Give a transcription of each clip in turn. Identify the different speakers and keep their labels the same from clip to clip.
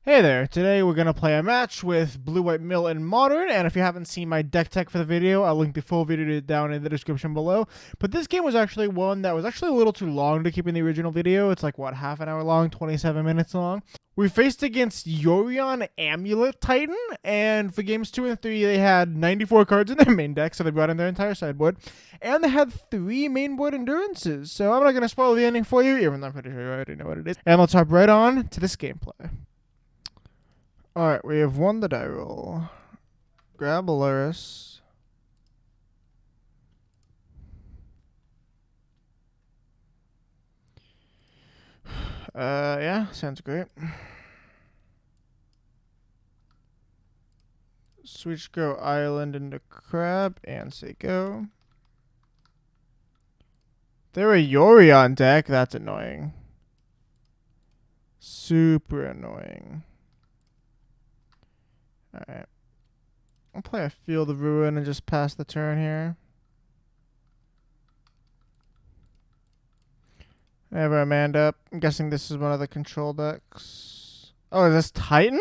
Speaker 1: Hey there, today we're going to play a match with Blue White Mill in Modern, and if you haven't seen my deck tech for the video, I'll link the full video down in the description below. But this game was actually one that was actually a little too long to keep in the original video. It's like, what, half an hour long, 27 minutes long? We faced against Yorion Amulet Titan, and for games 2 and 3, they had 94 cards in their main deck, so they brought in their entire sideboard. And they had 3 mainboard endurances, so I'm not going to spoil the ending for you, even though I'm pretty sure you already know what it is. And let's hop right on to this gameplay. Alright, we have won the die roll. Grab Alaris. Yeah, sounds great. Switch go Island into Crab and say go. They're a Yorion deck. That's annoying. Super annoying. Alright. I'll play a Field of Ruin and just pass the turn here. I have our Amanda up. I'm guessing this is one of the control decks. Oh, is this Titan?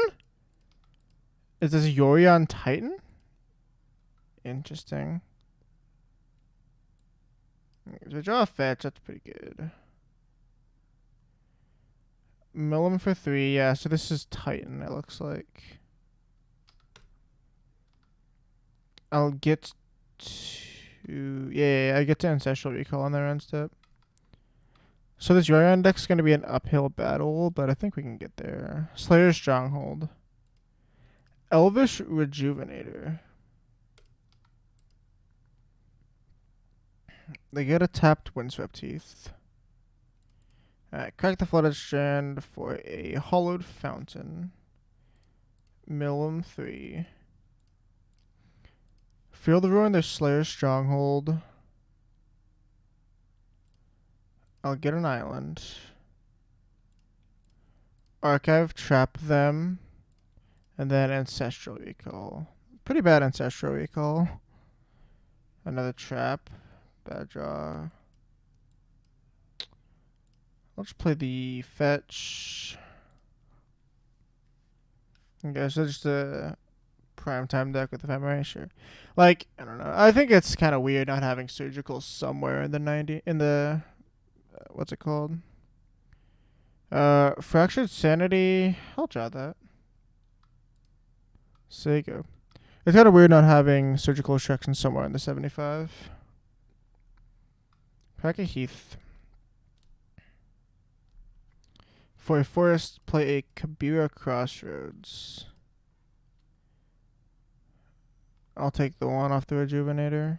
Speaker 1: Is this Yorion Titan? Interesting. We draw a fetch. That's pretty good. Mill him for 3. Yeah, so this is Titan, it looks like. I'll get to... Yeah, I get to Ancestral Recall on their end step. So this Yorion deck's going to be an uphill battle, but I think we can get there. Slayer's Stronghold. Elvish Rejuvenator. They get a tapped Windswept Teeth. Alright, crack the Flooded Strand for a Hollowed Fountain. Mill him 3. Field of Ruin, their Slayer's Stronghold. I'll get an island. Archive, trap them. And then Ancestral Recall. Pretty bad Ancestral Recall. Another trap. Bad draw. I'll just play the fetch. Okay, so just a primetime deck with Ephemeray, sure. Like, I don't know. I think it's kind of weird not having Surgical somewhere in the what's it called? Fractured Sanity. I'll draw that. Sego. It's kind of weird not having Surgical Extraction somewhere in the 75. Pack a Heath. For a forest, play a Kabira Crossroads. I'll take the 1 off the Rejuvenator.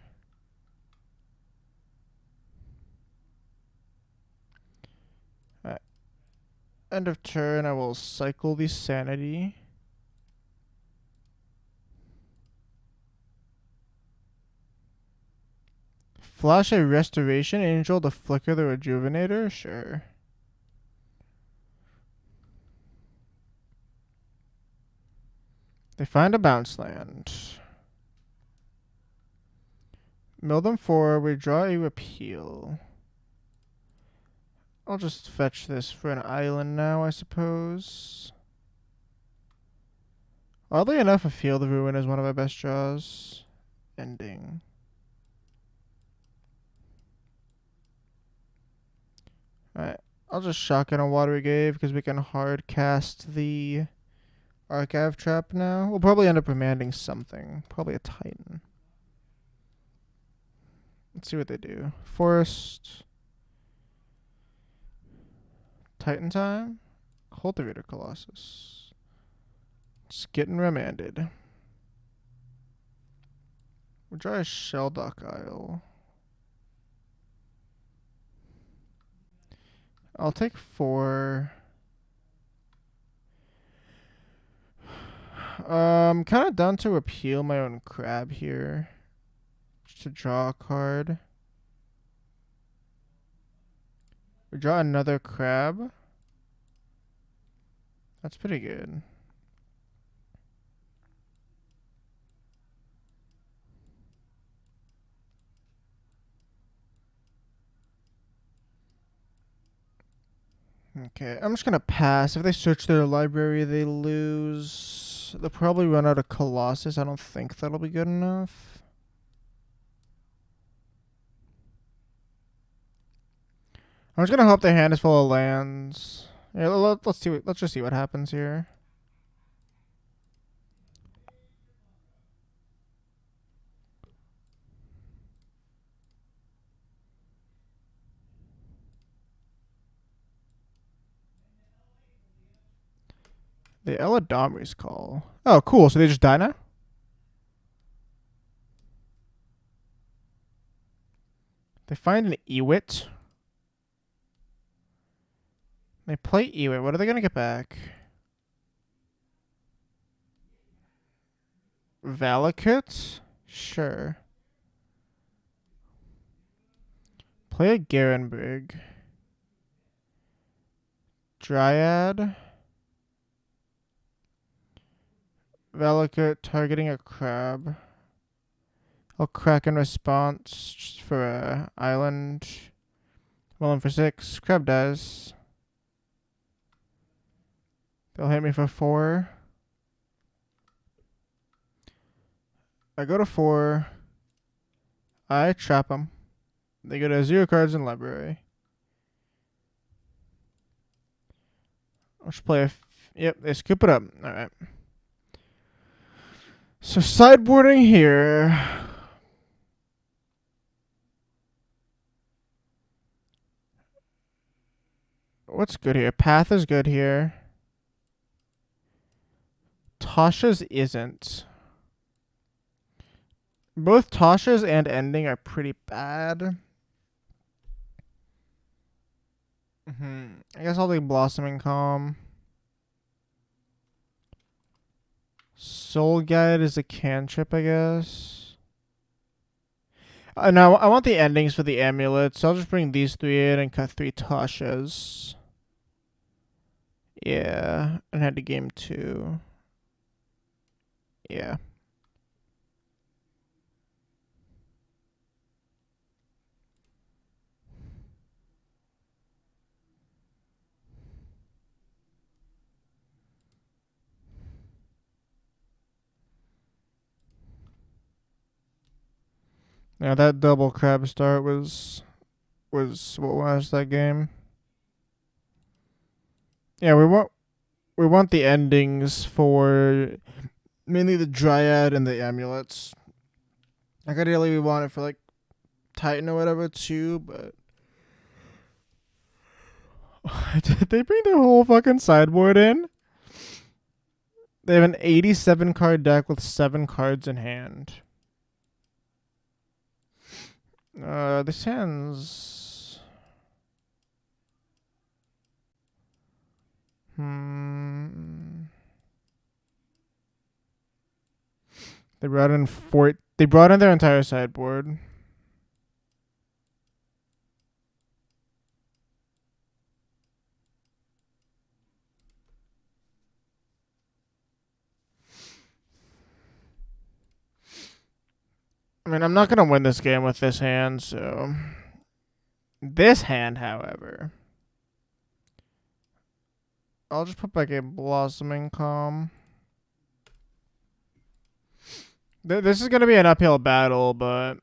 Speaker 1: Alright. End of turn, I will cycle the Sanity. Flash a Restoration Angel to flicker the Rejuvenator? Sure. They find a bounce land. Mill them 4. We draw a Repeal. I'll just fetch this for an island now, I suppose. Oddly enough, a Field of Ruin is one of our best draws. Ending. Alright, I'll just shotgun a Watery Grave because we can hard cast the Archive Trap now. We'll probably end up remanding something. Probably a Titan. Let's see what they do. Forest. Titan time. Cultivator Colossus. It's getting remanded. We'll try a Shelldock Isle. I'll take 4. Kind of down to Repeal my own crab here. Just to draw a card. We draw another crab. That's pretty good. Okay, I'm just gonna pass. If they search their library, they lose. They'll probably run out of Colossus. I don't think that'll be good enough. I'm just gonna hope their hand is full of lands. Yeah, let's see. Let's just see what happens here. The Eladamri's call. Oh, cool. So they just die now? They find an Ewit. They play Ewit. What are they going to get back? Valakut? Sure. Play a Garenbrig. Dryad. Valakut targeting a crab. I'll crack in response just for a island. Well, in for 6. Crab dies. They'll hit me for 4. I go to 4. I trap them. They go to 0 cards in library. I'll just play yep, they scoop it up. Alright. So sideboarding here. What's good here? Path is good here. Tasha's isn't. Both Tasha's and Ending are pretty bad. I guess I'll take Blossoming Calm. Soul Guide is a cantrip, I guess. No, I want the endings for the amulet, so I'll just bring these 3 in and cut 3 Tashas. Yeah, and head to game 2. Yeah. Now that double crab start was what was that game? Yeah, we want the endings for mainly the Dryad and the amulets. Like ideally we want it for like Titan or whatever too, but did they bring their whole fucking sideboard in? They have an 87 card deck with 7 cards in hand. This hand's They brought in They brought in their entire sideboard. I mean, I'm not gonna win this game with this hand, so this hand, however, I'll just put back a Blossoming Calm. This is gonna be an uphill battle, but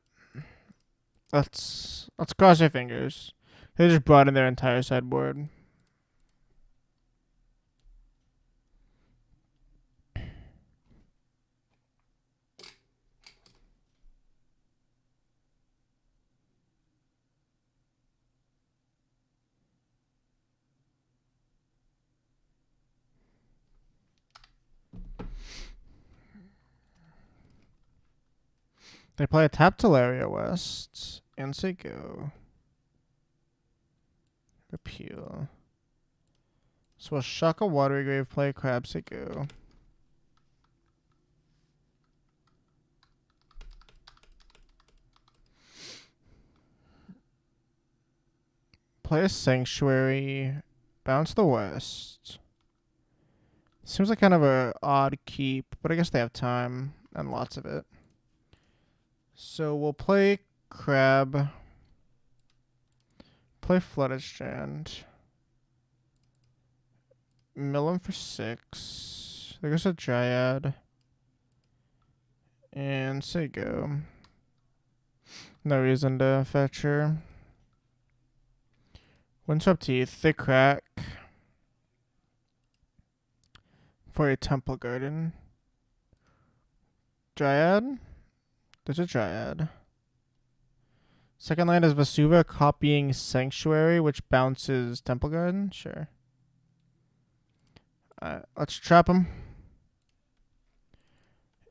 Speaker 1: let's cross our fingers. They just brought in their entire sideboard. They play a tap Teleria West and say go. Appeal. So we'll shock a Watery Grave, play a Crab, say go. Play a Sanctuary, bounce the West. Seems like kind of a odd keep, but I guess they have time and lots of it. So we'll play Crab. Play Flooded Strand. Mill him for 6. There's a Dryad. And say go. No reason to fetch her. Windswept Teeth. They crack. For a Temple Garden. Dryad? There's a Dryad. Second land is Vesuva copying Sanctuary, which bounces Temple Garden. Sure. Let's trap him.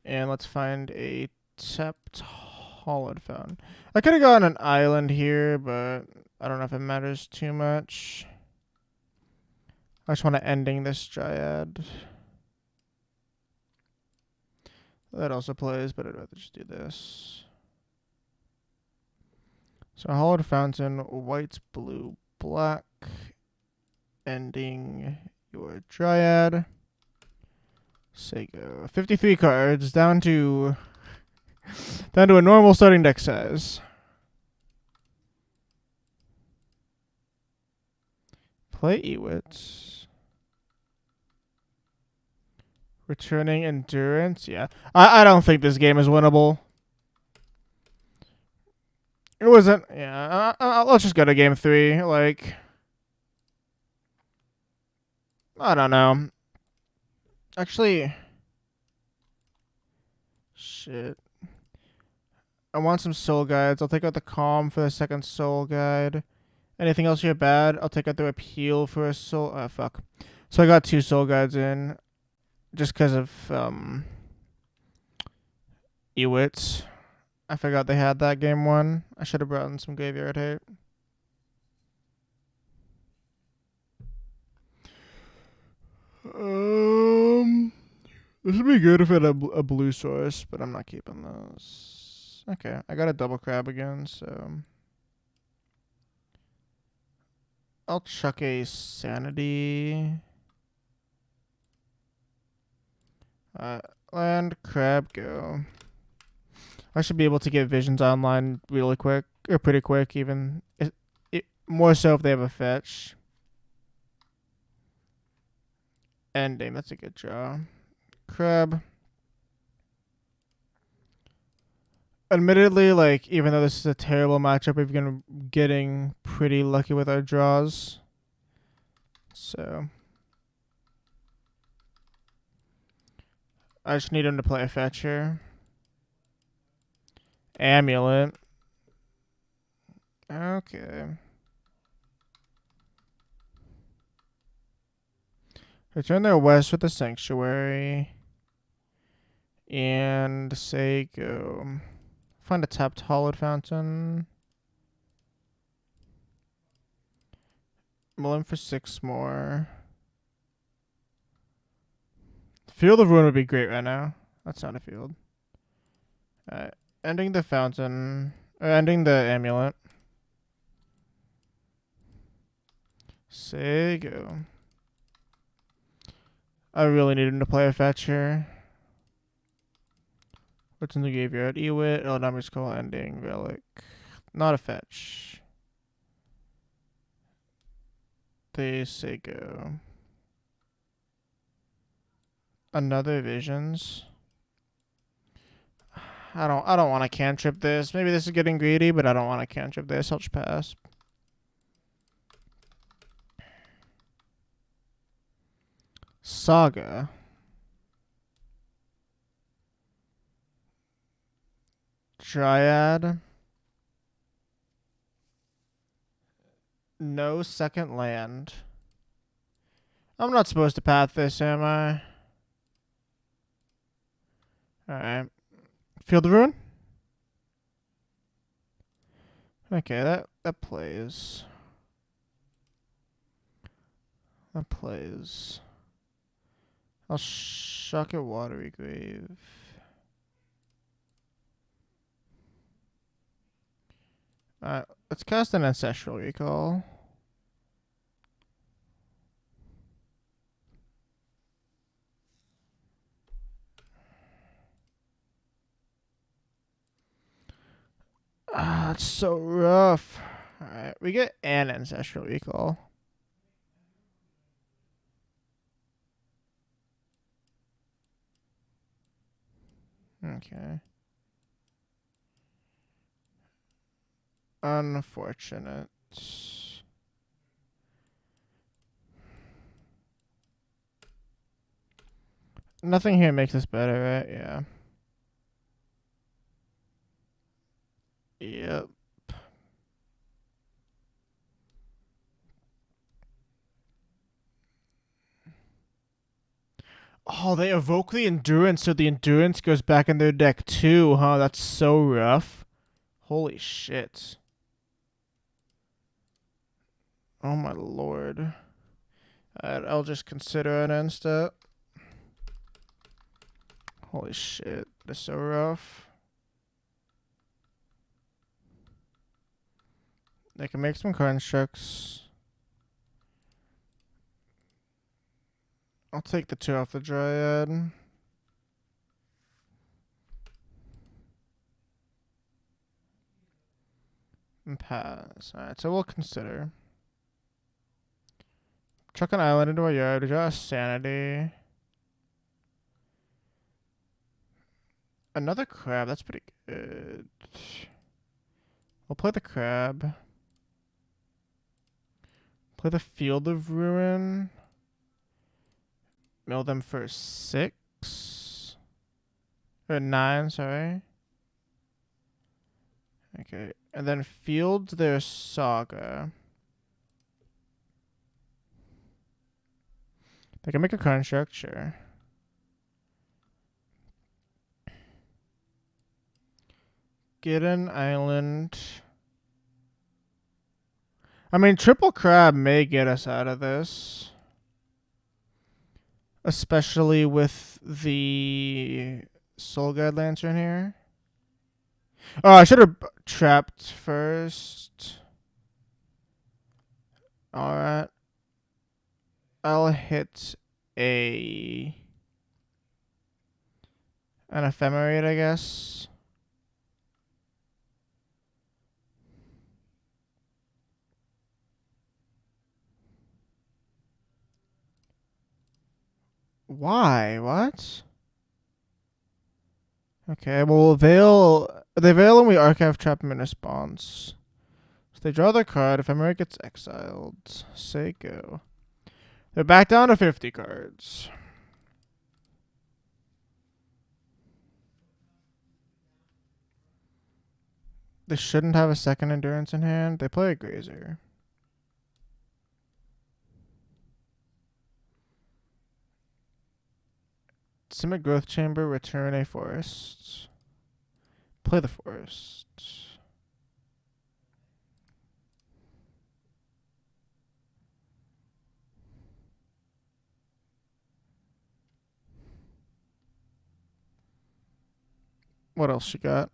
Speaker 1: And let's find a tapped Hollowed Fountain. I could have gotten an island here, but I don't know if it matters too much. I just want to ending this Dryad. That also plays, but I'd rather just do this. So Hollowed Fountain, white, blue, black. Ending your Dryad. Say go. 53 cards, down to a normal starting deck size. Play Ewits. Returning Endurance. Yeah. I don't think this game is winnable. It wasn't. Yeah. Let's just go to game 3. Like, I don't know. Actually, shit. I want some soul guides. I'll take out the calm for the second soul guide. Anything else here bad? I'll take out the appeal for a soul. Fuck. So I got 2 soul guides in, just because of Ewits. I forgot they had that game 1. I should have brought in some graveyard hate. This would be good if it had a blue source, but I'm not keeping those. Okay, I got a double crab again, so I'll chuck a sanity. Land, crab, go. I should be able to get visions online really quick, or pretty quick even. More so if they have a fetch. Ending, that's a good draw. Crab. Admittedly, like, even though this is a terrible matchup, we've been getting pretty lucky with our draws. So I just need him to play a fetcher. Amulet. Okay. Return their west with the Sanctuary. And say go. Find a tapped Hollowed Fountain. Mill him for 6 more. Field of Ruin would be great right now. That's not a field. Alright. Ending the fountain. Ending the amulet. Say go. I really need him to play a fetcher. What's in the graveyard? Ewit, Eldammer's Call, Ending, Relic. Not a fetch. They say go. Another Visions. I don't want to cantrip this. Maybe this is getting greedy, but I don't want to cantrip this. I'll just pass. Saga. Dryad. No second land. I'm not supposed to path this, am I? Alright. Field of Ruin? Okay, that plays. That plays. I'll shock at Watery Grave. Let's cast an Ancestral Recall. It's so rough. Alright, we get an Ancestral Recall. Okay. Unfortunate. Nothing here makes this better, right? Yeah. Yep. Oh, they evoke the endurance, so the endurance goes back in their deck too, huh? That's so rough. Holy shit. Oh my lord. I'll just consider an end step. Holy shit. That's so rough. They can make some constructs. I'll take the 2 off the Dryad. And pass. Alright, so we'll consider. Chuck an island into a yard. Draw a sanity. Another crab. That's pretty good. We'll play the crab. Play the Field of Ruin. Mill them for 6. Or 9, sorry. Okay. And then field their Saga. They can make a construct, sure. Get an island. I mean, triple crab may get us out of this. Especially with the Soul Guide Lantern here. Oh, I should have trapped first. Alright. I'll hit an Ephemerate, I guess. Why? What? Okay, well, they veil and we archive trap them in response. So they draw their card. Ephemerate gets exiled. Say go. They're back down to 50 cards. They shouldn't have a second endurance in hand. They play a Grazer. Simic Growth Chamber, return a forest. Play the forest. What else you got?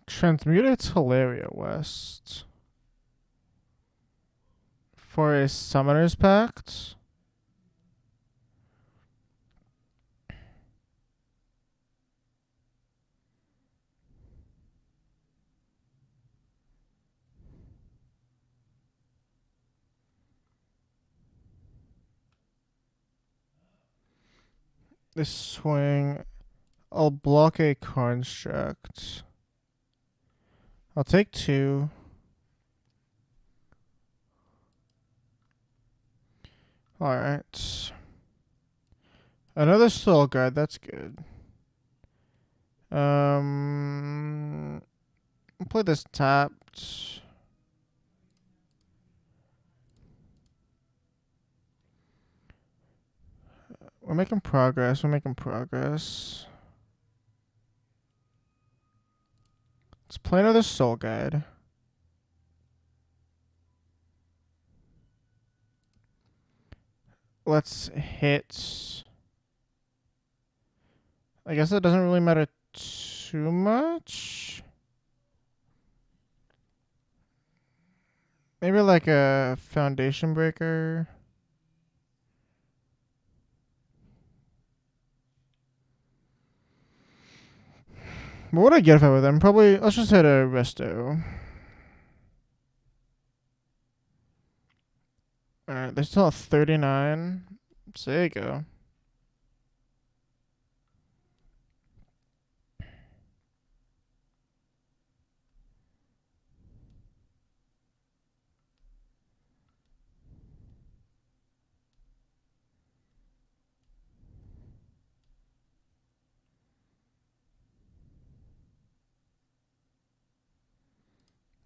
Speaker 1: Transmute Hilaria West. For a Summoner's Pact. This swing. I'll block a construct. I'll take 2. Alright. Another Soul Guide, that's good. I'll play this tapped. We're making progress. Let's play another Soul Guide. Let's hit... I guess that doesn't really matter too much. Maybe like a Foundation Breaker. What would I get if I were them? Probably, let's just hit a Resto. Alright, they're still at 39. So there you go.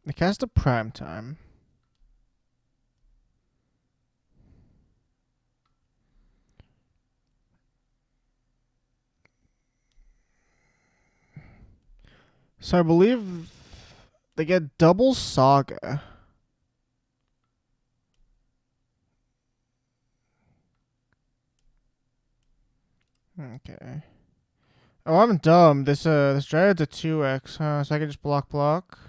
Speaker 1: They cast a Prime Time. So I believe they get double Saga. Okay. Oh, I'm dumb. This Dryad's a 2x, huh? So I can just block.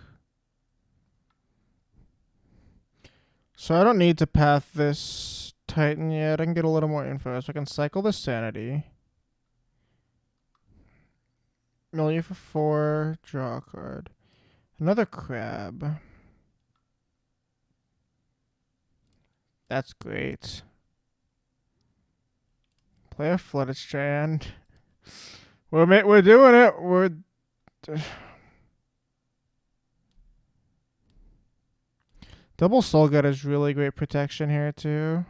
Speaker 1: So I don't need to path this Titan yet. I can get a little more info. So I can cycle the Sanity. Mill you for 4. Draw a card. Another Crab. That's great. Play a Flooded Strand. We're doing it. We're... Double Soul Gut is really great protection here, too.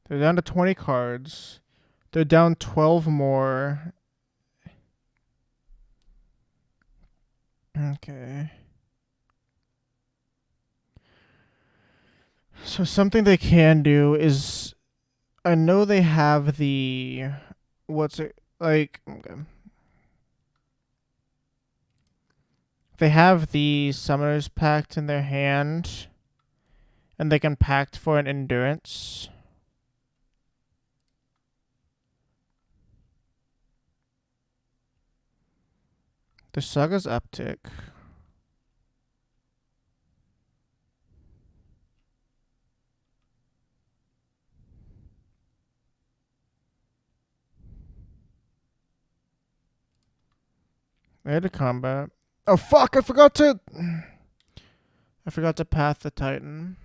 Speaker 1: They're down to 20 cards. They're down 12 more. Okay. So something they can do is... I know they have the... What's it... Like... Okay. They have the Summoner's Pact in their hand, and they can pact for an Endurance. The Saga's Uptick. They had a combat. Oh fuck! I forgot to path the Titan.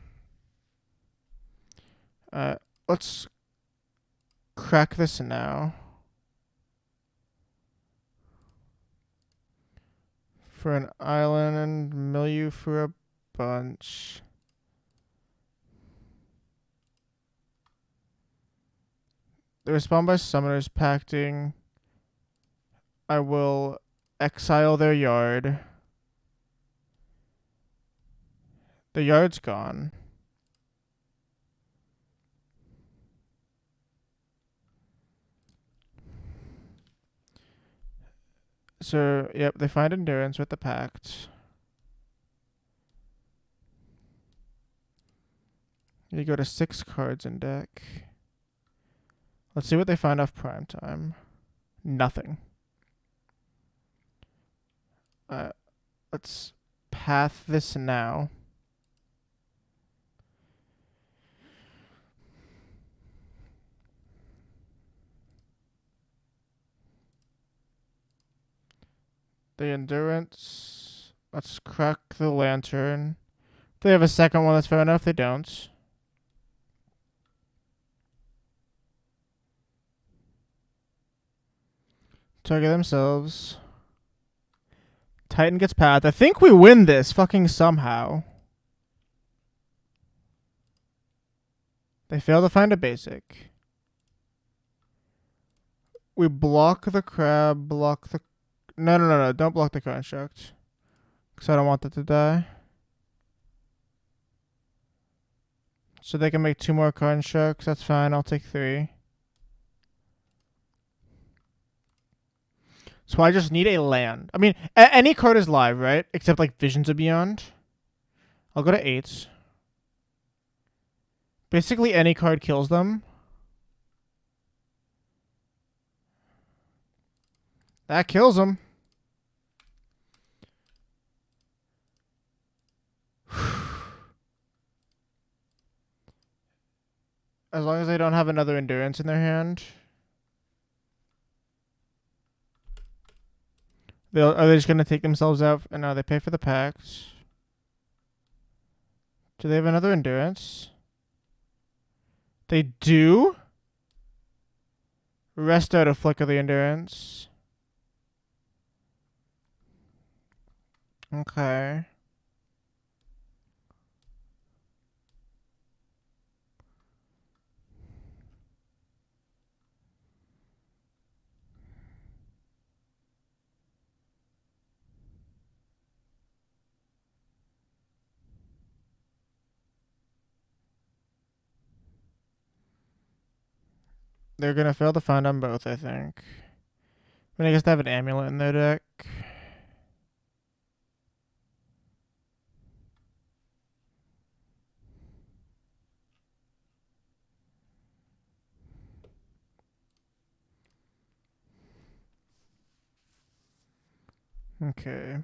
Speaker 1: Let's crack this now. For an island and mill you for a bunch. They respond by Summoners Pacting. I will exile their yard. The yard's gone. So, yep, they find Endurance with the Pact. You go to 6 cards in deck. Let's see what they find off Prime Time. Nothing. Let's path this now. The Endurance. Let's crack the Lantern. If they have a second one, that's fair enough. They don't. Target themselves. Titan gets path. I think we win this fucking somehow. They fail to find a basic. We block the crab, block the... No. Don't block the construct. Because I don't want that to die. So they can make 2 more constructs. That's fine. I'll take 3. So I just need a land. I mean, any card is live, right? Except like Visions of Beyond. I'll go to 8. Basically, any card kills them. That kills them. As long as they don't have another Endurance in their hand. Are they just going to take themselves out? And no, they pay for the packs. Do they have another Endurance? They do? Rest out a flick of the Endurance. Okay. They're going to fail to find on both, I think. I mean, I guess they have an Amulet in their deck. Okay.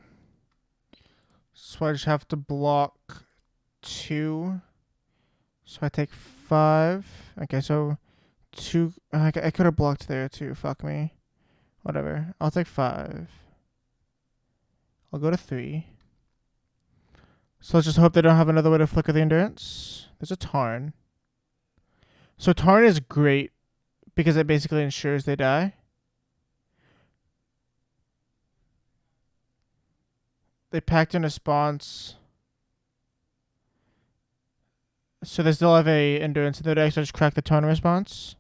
Speaker 1: So I just have to block 2. So I take 5. Okay, so 2. I could have blocked there too. Fuck me. Whatever. I'll take 5. I'll go to 3. So let's just hope they don't have another way to flicker the Endurance. There's a Tarn. So Tarn is great because it basically ensures they die. They packed in response. So they still have a Endurance in their deck, so I just crack the Tarn response.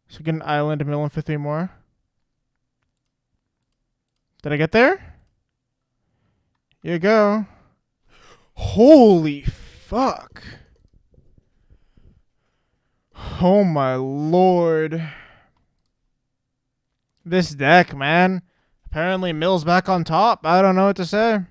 Speaker 1: So get an island, mill in for 3 more. Did I get there? Here you go. Holy fuck. Oh my lord. This deck, man. Apparently Mill's back on top. I don't know what to say.